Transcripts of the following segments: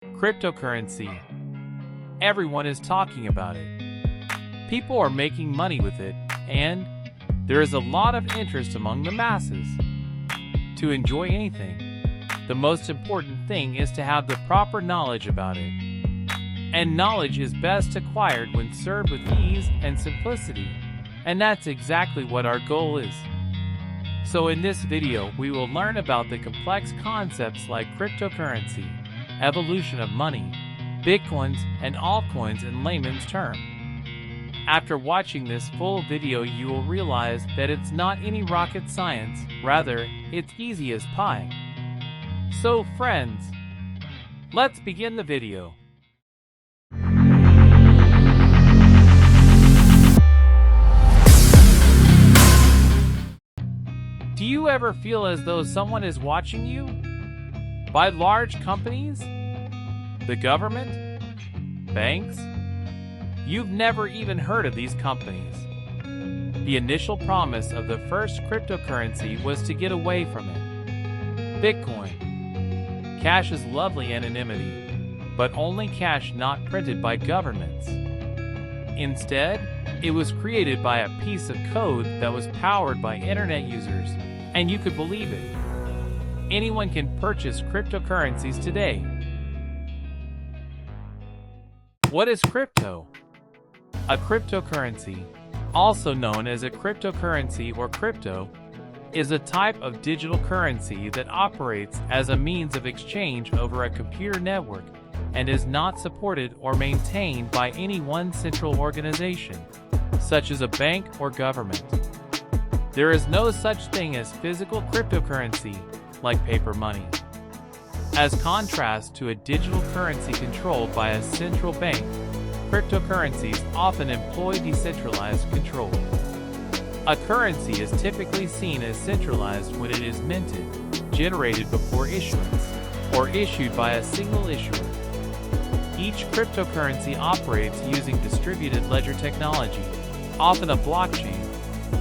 Cryptocurrency. Everyone is talking about it. People are making money with it, and there is a lot of interest among the masses. To enjoy anything, the most important thing is to have the proper knowledge about it. And knowledge is best acquired when served with ease and simplicity, and that's exactly what our goal is. So in this video, we will learn about the complex concepts like cryptocurrency, evolution of money, bitcoins, and altcoins in layman's terms. After watching this full video, you will realize that it's not any rocket science, rather, it's easy as pie. So friends, let's begin the video. Do you ever feel as though someone is watching you? By large companies? The government? Banks? You've never even heard of these companies. The initial promise of the first cryptocurrency was to get away from it. Bitcoin. Cash is lovely anonymity, but only cash not printed by governments. Instead, it was created by a piece of code that was powered by internet users, and you could believe it. Anyone can purchase cryptocurrencies today. What is crypto? A cryptocurrency, also known as a cryptocurrency or crypto, is a type of digital currency that operates as a means of exchange over a computer network and is not supported or maintained by any one central organization, such as a bank or government. There is no such thing as physical cryptocurrency, like paper money. As contrast to a digital currency controlled by a central bank, cryptocurrencies often employ decentralized control. A currency is typically seen as centralized when it is minted, generated before issuance, or issued by a single issuer. Each cryptocurrency operates using distributed ledger technology, often a blockchain,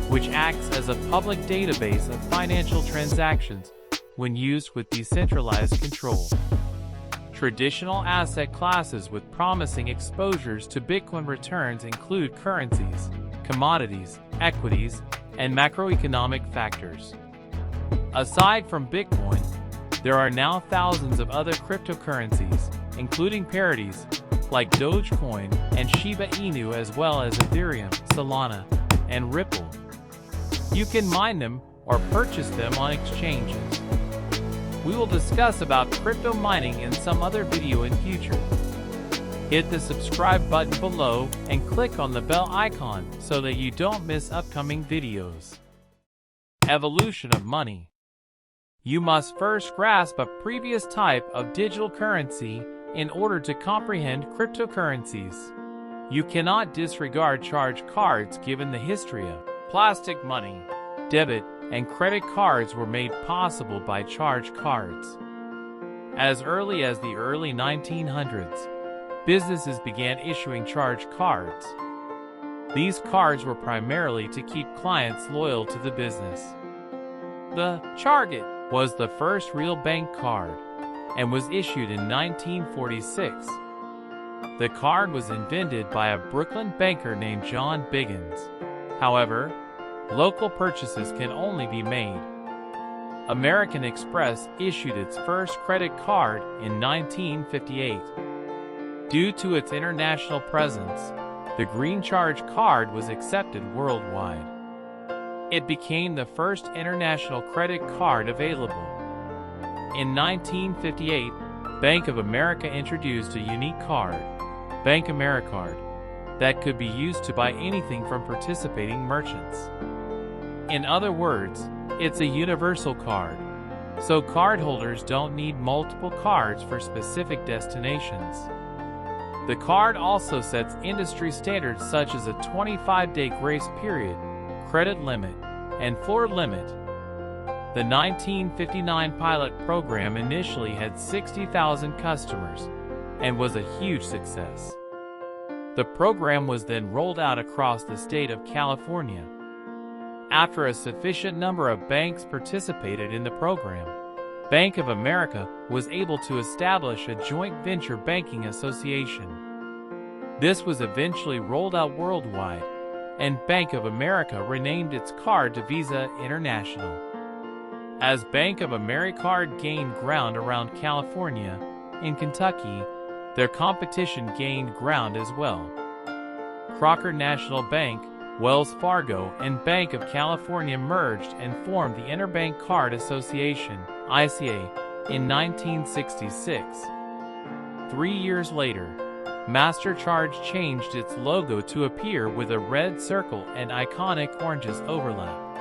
which acts as a public database of financial transactions when used with decentralized control. Traditional asset classes with promising exposures to Bitcoin returns include currencies, commodities, equities, and macroeconomic factors. Aside from Bitcoin, there are now thousands of other cryptocurrencies, including parodies like Dogecoin and Shiba Inu, as well as Ethereum, Solana, and Ripple. You can mine them or purchase them on exchanges. We will discuss about crypto mining in some other video in future. Hit the subscribe button below and click on the bell icon so that you don't miss upcoming videos. Evolution of money. You must first grasp a previous type of digital currency in order to comprehend cryptocurrencies. You cannot disregard charge cards given the history of plastic money. Debit and credit cards were made possible by charge cards. As early as the early 1900s, businesses began issuing charge cards. These cards were primarily to keep clients loyal to the business. The Target was the first real bank card and was issued in 1946. The card was invented by a Brooklyn banker named John Biggins. However, local purchases can only be made. American Express issued its first credit card in 1958. Due to its international presence, the green charge card was accepted worldwide. It became the first international credit card available. In 1958, Bank of America introduced a unique card, Bank AmeriCard, that could be used to buy anything from participating merchants. In other words, it's a universal card, so cardholders don't need multiple cards for specific destinations. The card also sets industry standards such as a 25-day grace period, credit limit, and floor limit. The 1959 pilot program initially had 60,000 customers and was a huge success. The program was then rolled out across the state of California. After a sufficient number of banks participated in the program, Bank of America was able to establish a joint venture banking association. This was eventually rolled out worldwide, and Bank of America renamed its card to Visa International. As Bank of America card gained ground around California and Kentucky, their competition gained ground as well. Crocker National Bank, Wells Fargo, and Bank of California merged and formed the Interbank Card Association, ICA, in 1966. 3 years later, MasterCharge changed its logo to appear with a red circle and iconic oranges overlap.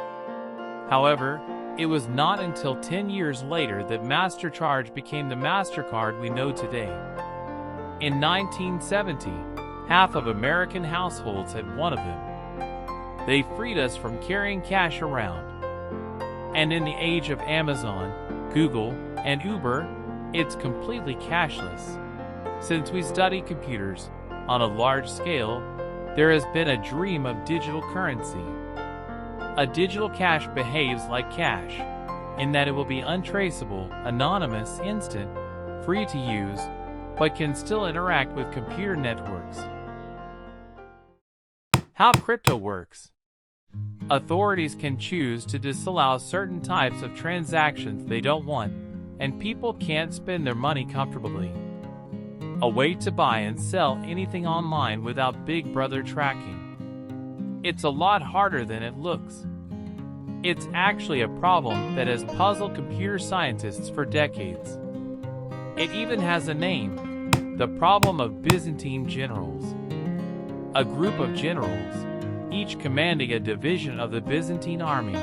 However, it was not until 10 years later that MasterCharge became the MasterCard we know today. In 1970, half of American households had one of them. They freed us from carrying cash around. And in the age of Amazon, Google, and Uber, it's completely cashless. Since we study computers on a large scale, there has been a dream of digital currency. A digital cash behaves like cash, in that it will be untraceable, anonymous, instant, free to use, but can still interact with computer networks. How crypto works. Authorities can choose to disallow certain types of transactions they don't want, and people can't spend their money comfortably. A way to buy and sell anything online without Big Brother tracking. It's a lot harder than it looks. It's actually a problem that has puzzled computer scientists for decades. It even has a name: the problem of Byzantine generals. A group of generals, each commanding a division of the Byzantine army,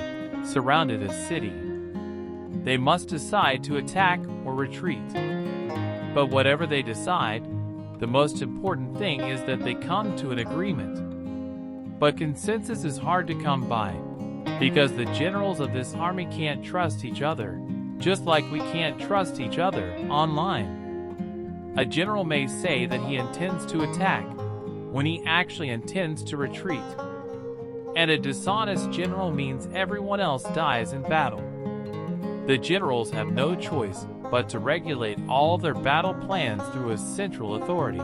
surrounded a city. They must decide to attack or retreat. But whatever they decide, the most important thing is that they come to an agreement. But consensus is hard to come by, because the generals of this army can't trust each other, just like we can't trust each other online. A general may say that he intends to attack, when he actually intends to retreat. And a dishonest general means everyone else dies in battle. The generals have no choice but to regulate all their battle plans through a central authority.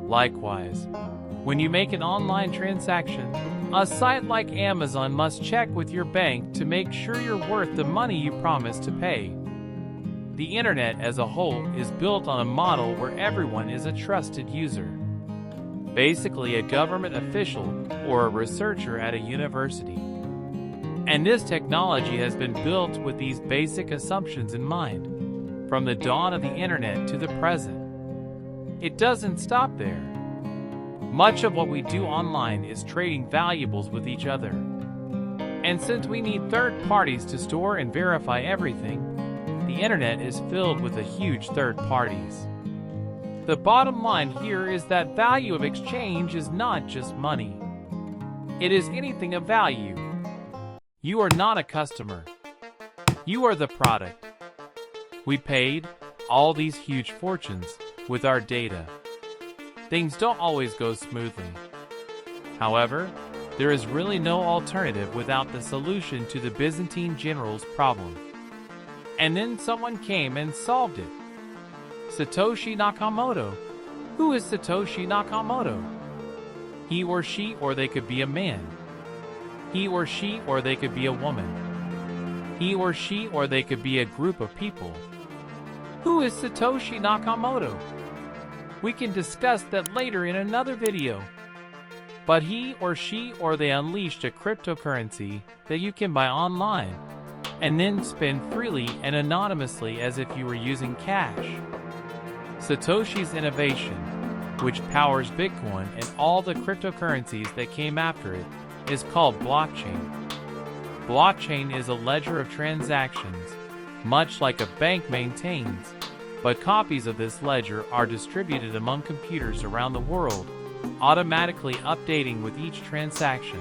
Likewise, when you make an online transaction, a site like Amazon must check with your bank to make sure you're worth the money you promised to pay. The internet as a whole is built on a model where everyone is a trusted user. Basically a government official or a researcher at a university. And this technology has been built with these basic assumptions in mind, from the dawn of the internet to the present. It doesn't stop there. Much of what we do online is trading valuables with each other. And since we need third parties to store and verify everything, the internet is filled with a huge third parties. The bottom line here is that value of exchange is not just money. It is anything of value. You are not a customer. You are the product. We paid all these huge fortunes with our data. Things don't always go smoothly. However, there is really no alternative without the solution to the Byzantine generals' problem. And then someone came and solved it. Satoshi Nakamoto. Who is Satoshi Nakamoto? He or she, or they could be a man. He or she, or they could be a woman. He or she, or they could be a group of people. Who is Satoshi Nakamoto? We can discuss that later in another video. But he or she, or they unleashed a cryptocurrency that you can buy online and then spend freely and anonymously as if you were using cash. Satoshi's innovation, which powers Bitcoin and all the cryptocurrencies that came after it, is called blockchain. Blockchain is a ledger of transactions, much like a bank maintains, but copies of this ledger are distributed among computers around the world, automatically updating with each transaction.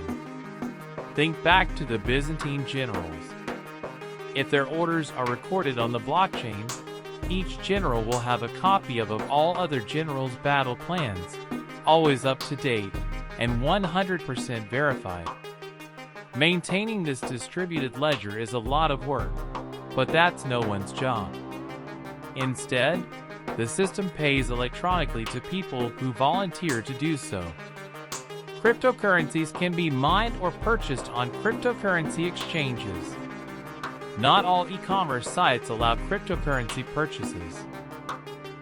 Think back to the Byzantine generals. If their orders are recorded on the blockchain, each general will have a copy of all other generals' battle plans, always up to date and 100% verified. Maintaining this distributed ledger is a lot of work, but that's no one's job. Instead, the system pays electronically to people who volunteer to do so. Cryptocurrencies can be mined or purchased on cryptocurrency exchanges. Not all e-commerce sites allow cryptocurrency purchases.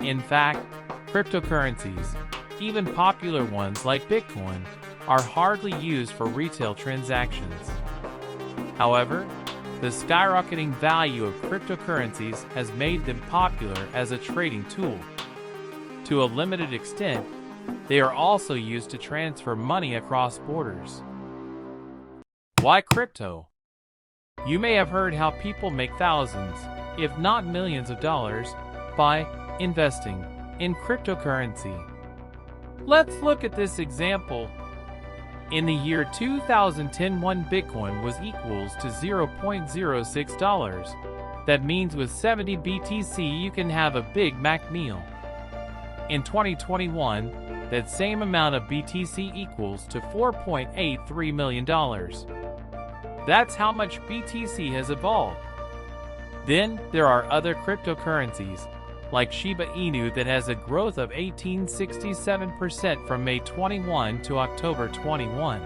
In fact, cryptocurrencies, even popular ones like Bitcoin, are hardly used for retail transactions. However, the skyrocketing value of cryptocurrencies has made them popular as a trading tool. To a limited extent, they are also used to transfer money across borders. Why crypto? You may have heard how people make thousands, if not millions of dollars, by investing in cryptocurrency. Let's look at this example. In the year 2010, one Bitcoin was equals to $0.06. That means with 70 BTC you can have a Big Mac meal. In 2021, that same amount of BTC equals to $4.83 million. That's how much BTC has evolved. Then there are other cryptocurrencies, like Shiba Inu, that has a growth of 1867% from May 21 to October 21.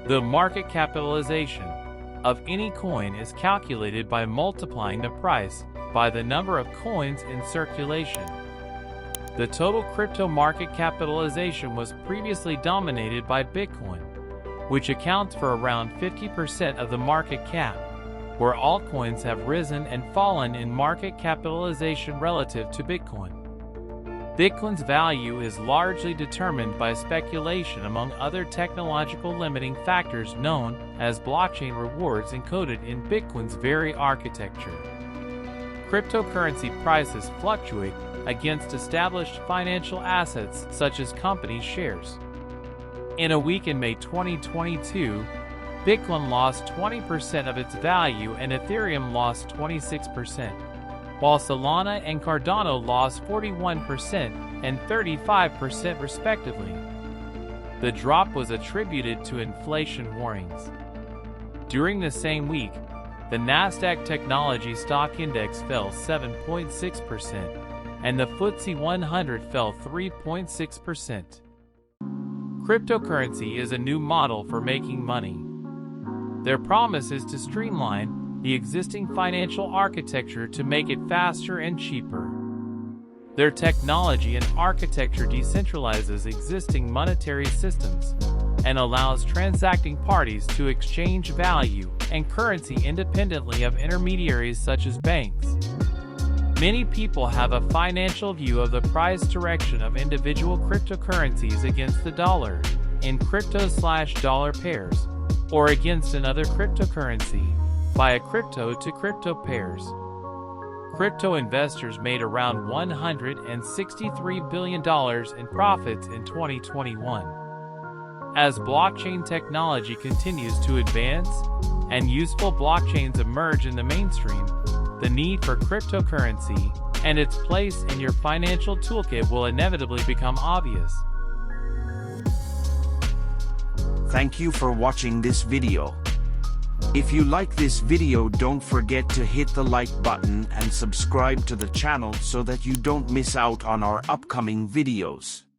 The market capitalization of any coin is calculated by multiplying the price by the number of coins in circulation. The total crypto market capitalization was previously dominated by Bitcoin, which accounts for around 50% of the market cap, where altcoins have risen and fallen in market capitalization relative to Bitcoin. Bitcoin's value is largely determined by speculation among other technological limiting factors known as blockchain rewards encoded in Bitcoin's very architecture. Cryptocurrency prices fluctuate against established financial assets such as company shares. In a week in May 2022, Bitcoin lost 20% of its value and Ethereum lost 26%, while Solana and Cardano lost 41% and 35% respectively. The drop was attributed to inflation warnings. During the same week, the Nasdaq Technology Stock Index fell 7.6%, and the FTSE 100 fell 3.6%. Cryptocurrency is a new model for making money. Their promise is to streamline the existing financial architecture to make it faster and cheaper. Their technology and architecture decentralizes existing monetary systems and allows transacting parties to exchange value and currency independently of intermediaries such as banks. Many people have a financial view of the price direction of individual cryptocurrencies against the dollar in crypto/dollar pairs, or against another cryptocurrency via crypto-to-crypto pairs. Crypto investors made around $163 billion in profits in 2021. As blockchain technology continues to advance and useful blockchains emerge in the mainstream, the need for cryptocurrency and its place in your financial toolkit will inevitably become obvious. Thank you for watching this video. If you like this video, don't forget to hit the like button and subscribe to the channel so that you don't miss out on our upcoming videos.